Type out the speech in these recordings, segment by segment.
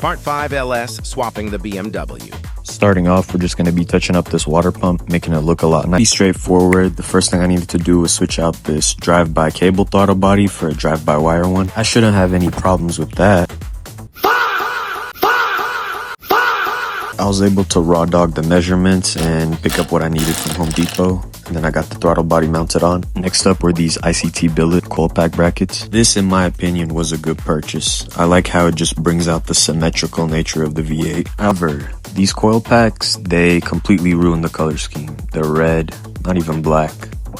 Part 5 LS Swapping the BMW. Starting off, we're just going to be touching up this water pump, making it look a lot nice. Be straightforward. The first thing I needed to do was switch out this drive-by cable throttle body for a drive-by wire one. I shouldn't have any problems with that. I was able to raw dog the measurements and pick up what I needed from Home Depot. And then I got the throttle body mounted on. Next up were these ICT billet coil pack brackets. This, in my opinion, was a good purchase. I like how it just brings out the symmetrical nature of the V8. However, these coil packs, they completely ruin the color scheme. They're red, not even black.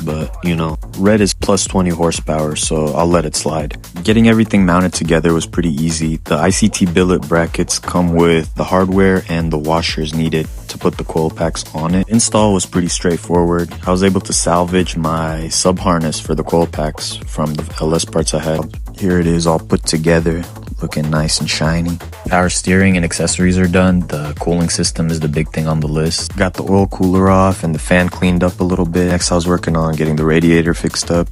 But, you know, red is plus 20 horsepower, so I'll let it slide. Getting everything mounted together was pretty easy. The ICT billet brackets come with the hardware and the washers needed to put the coil packs on it. Install was pretty straightforward. I was able to salvage my sub harness for the coil packs from the LS parts I had. Here it is all put together, looking nice and shiny. Power steering and accessories are done. The cooling system is the big thing on the list. Got the oil cooler off and the fan cleaned up a little bit. Next, I was working on getting the radiator fixed up.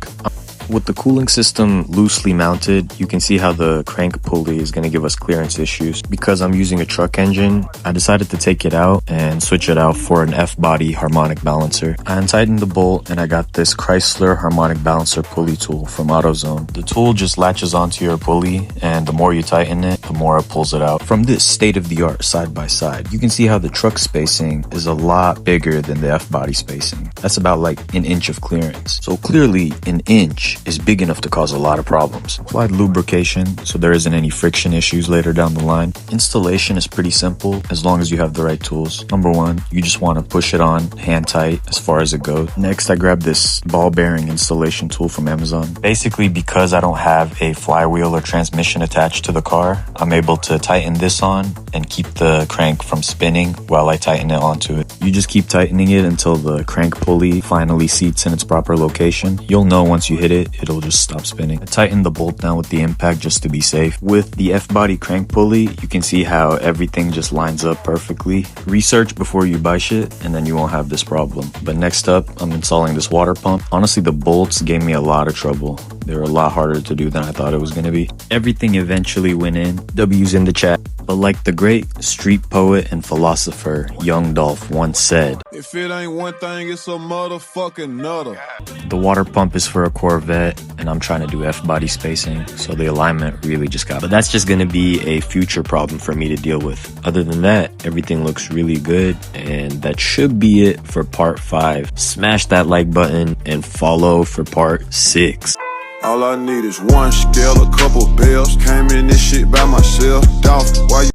With the cooling system loosely mounted, you can see how the crank pulley is going to give us clearance issues. Because I'm using a truck engine, I decided to take it out and switch it out for an F-body harmonic balancer. I untightened the bolt and I got this Chrysler harmonic balancer pulley tool from AutoZone. The tool just latches onto your pulley, and the more you tighten it, the more it pulls it out. From this state-of-the-art side-by-side, you can see how the truck spacing is a lot bigger than the F-body spacing. That's about like an inch of clearance. So clearly, an inch is big enough to cause a lot of problems. Applied lubrication so there isn't any friction issues later down the line. Installation is pretty simple as long as you have the right tools. Number one, you just want to push it on hand tight as far as it goes. Next, I grabbed this ball bearing installation tool from Amazon. Basically, because I don't have a flywheel or transmission attached to the car, I'm able to tighten this on and keep the crank from spinning while I tighten it onto it. You just keep tightening it until the crank pulley finally seats in its proper location. You'll know once you hit it, it'll just stop spinning. I tightened the bolt down with the impact just to be safe. With the F-body crank pulley, you can see how everything just lines up perfectly. Research before you buy shit, and then you won't have this problem. But next up, I'm installing this water pump. Honestly, the bolts gave me a lot of trouble. They were a lot harder to do than I thought it was gonna be. Everything eventually went in. W's in the chat. But like the great street poet and philosopher Young Dolph once said, if it ain't one thing, it's a motherfucking nutter. The water pump is for a Corvette, and I'm trying to do F-body spacing, so the alignment really just got... But that's just gonna be a future problem for me to deal with. Other than that, everything looks really good, and that should be it for part 5. Smash that like button and follow for part 6. All I need is one scale, a couple bells. Came in this shit by myself. Dolph, why you